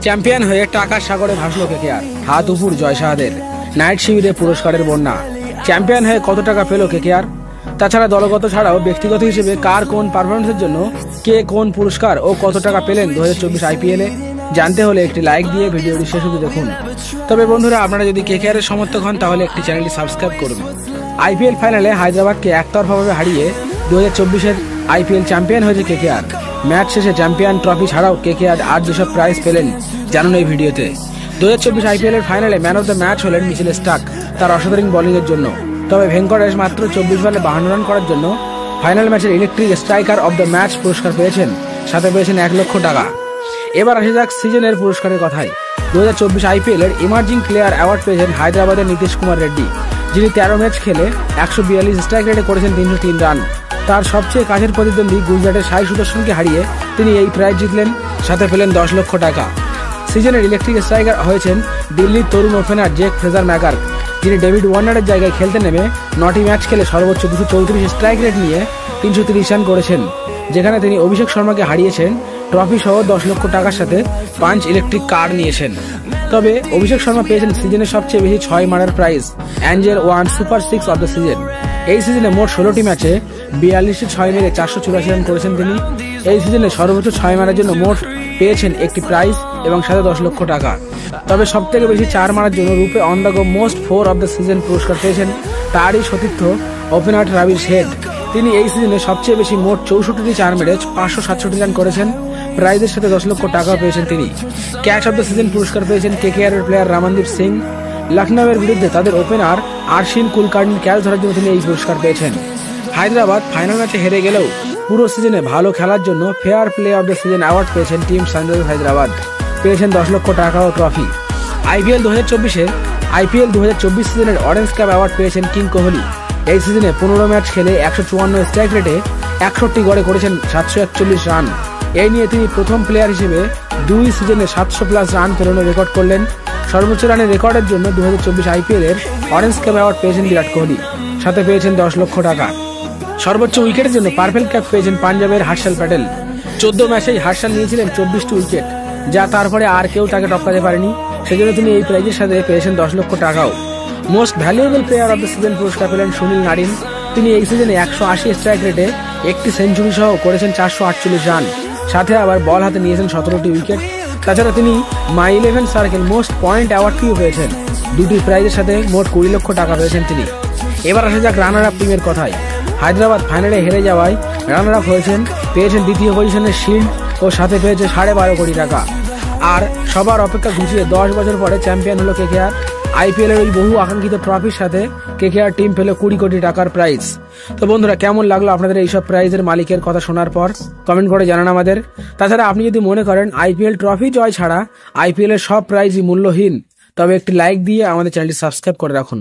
Champion হয়ে টাকার সাগরে ভাসলো কেকেআর, হাত উপর জয় শাহদের। নাইট শিবিরে পুরস্কারের বন্যা। চ্যাম্পিয়ন হয়ে কত টাকা পেল কেকেআর? তাছাড়া দলগত ছাড়াও ব্যক্তিগত হিসেবে কার কোন পারফরমেন্সের জন্য কে কোন পুরস্কার ও কত টাকা পেলেন 2024 আইপিএলে জানতে হলে একটি লাইক দিয়ে ভিডিওটি শেষ অবধি দেখুন। তবে বন্ধুরা, আপনারা যদি কেকেআর এর সমর্থক হন তাহলে একটি চ্যানেলটি সাবস্ক্রাইব করুন। আইপিএল ফাইনালে হায়দ্রাবাদকে একতরফাভাবে হারিয়ে 2024-এর আইপিএল চ্যাম্পিয়ন হয়েছে কেকেআর। ম্যাচ শেষে চ্যাম্পিয়ন ট্রফি ছাড়াও কেকেআর আর যেসব প্রাইজ পেলেন জানুন এই ভিডিওতে। 2024 আইপিএল এর ফাইনালে ম্যান অফ দ্য ম্যাচ হলেন মিচেল স্টার্ক তার অসাধারণ বোলিং এর জন্য। তবে ভেঙ্কটেশ মাত্র 24 বলে 52 রান করার জন্য ফাইনাল ম্যাচের electric striker of the match পুরস্কার পেয়েছেন, সাথে পেয়েছেন 1 লক্ষ টাকা। এবার আসা যাক সিজনের পুরস্কারের কথায়। 2024 আইপিএল এর ইমার্জিং প্লেয়ার অ্যাওয়ার্ড পেয়েছেন হায়দ্রাবাদের নীতিশ কুমার রেড্ডি, যিনি 13 ম্যাচ খেলে 142 স্ট্রাইক রেটে করেছেন 303 রান। তার সবচেয়ে কাছের প্রতিদ্বন্দ্বী গুজরাটের সাই সুদর্শনকে হারিয়ে তিনি এই প্রাইজ জিতলেন, সাথে পেলেন 10 লক্ষ টাকা। সিজনের ইলেকট্রিক স্ট্রাইকার হয়েছেন দিল্লির তরুণ ওপেনার জেক ফ্রেজার ম্যাকার্ক, যিনি ডেভিড ওয়ার্নারের জায়গায় খেলতে নেমে 9টি ম্যাচ খেলে সর্বোচ্চ 234 স্ট্রাইক রেট নিয়ে 330 রান করেছেন, যেখানে তিনি অভিষেক শর্মাকে হারিয়েছেন। ট্রফি সহ 10 লক্ষ টাকার সাথে পাঞ্চ ইলেকট্রিক কার নিয়েছেন। তবে অভিষেক শর্মা পেয়েছেন সিজনের সবচেয়ে বেশি 6 মারার prize, Angel one super 6 of the season. এই সিজনে মোট 16টি ম্যাচে 42টি 6 মেরে 484 রান করেছেন তিনি। এই সিজনে সর্বোচ্চ 6 মারার জন্য মোট পেয়েছেন একটি প্রাইজ এবং সাথে 10 লক্ষ টাকা। তবে সবথেকে বেশি 4 মারার জন্য রূপে on the go most 4 of the season পুরস্কার পেয়েছেন তারই সতীর্থ ওপেনার ট্রাভিস হেড। তিনি এই সিজনে সবচেয়ে বেশি মোট 64টি 4 মেরে 567 রান করেছেন, প্রাইজের সাথে 10 লক্ষ টাকা পেয়েছেন তিনি। ক্যাচ অব দ্য সিজন পুরস্কার পেয়েছেন কেকেআর এর প্লেয়ার রামনদীপ সিং। লখনউয়ের বিরুদ্ধে তাদের ওপেনার আরশিন কুলকার্নির ক্যাচ ধরার জন্য তিনি এই পুরস্কার পেয়েছেন। হায়দ্রাবাদ ফাইনাল ম্যাচে হেরে গেলেও পুরো সিজনে ভালো খেলার জন্য fair play of the season award পেয়েছেন টিম সানরাইজার্স হায়দ্রাবাদ, পেয়েছেন 10 লক্ষ টাকা ও ট্রফি। আইপিএল 2024 সিজনের অরেঞ্জ ক্যাপ অ্যাওয়ার্ড পেয়েছেন কিং কোহলি। এই সিজনে 15 ম্যাচ খেলে 154 স্ট্রাইক রেটে 61 গড়ে করেছেন 741 রান। এই নিয়ে তিনি প্রথম প্লেয়ার হিসেবে 2 সিজনে 700+ রান পেরোনোর রেকর্ড করলেন। সর্বোচ্চ রানের রেকর্ডের জন্য 2024 আইপিএল এর অরেঞ্জ ক্যাপ অ্যাওয়ার্ড পেয়েছেন বিরাট কোহলি, সাথে পেয়েছেন 10 লক্ষ টাকা। সর্বোচ্চ উইকেটের জন্য পার্পেল ক্যাপ পেয়েছেন পাঞ্জাবের হর্ষল প্যাটেল। 14 ম্যাচেই হর্ষল নিয়েছিলেন 24টি উইকেট, যা তারপরে আর কেউ তাকে টপকাতে পারেনি। সেজন্য তিনি এই প্রাইজের সাথে পেয়েছেন 10 লক্ষ টাকাও। Most valuable player of the season পুরস্কার পেলেন সুনীল নারিন। তিনি এই সিজনে 180 স্ট্রাইক রেটে একটি সেঞ্চুরি সহ করেছেন 448 রান, সাথে আবার বল হাতে নিয়েছেন 17টি উইকেট। তাছাড়া তিনি মাই 11 সার্কেল মোস্ট পয়েন্ট অ্যাওয়ার্ডটিও পেয়েছেন। 2টি প্রাইজের সাথে মোট 20 লক্ষ টাকা পেয়েছেন তিনি। এবার আসা যাক রানার আপ টিমের কথায়। হায়দ্রাবাদ ফাইনালে হেরে যাওয়ায় রানার আপ হয়েছেন, পেয়েছেন দ্বিতীয় পজিশনের শিল্ড ও সাথে পেয়েছে 12.5 কোটি টাকা। আর সবার অপেক্ষা ঘুচিয়ে 10 বছর পরে চ্যাম্পিয়ন হলো কেকেআর। আইপিএল এর ওই বহু আকাঙ্ক্ষিত ট্রফির সাথে কেকেআর টিম পেল 20 কোটি টাকার প্রাইজ। তো বন্ধুরা, কেমন লাগলো আপনাদের এইসব প্রাইজের মালিকের কথা শোনার পর? কমেন্ট করে জানান আমাদের। তাছাড়া আপনি যদি মনে করেন আইপিএল ট্রফি জয় ছাড়া আইপিএল এর সব প্রাইজই মূল্যহীন, তবে একটি লাইক দিয়ে আমাদের চ্যানেলটি সাবস্ক্রাইব করে রাখুন।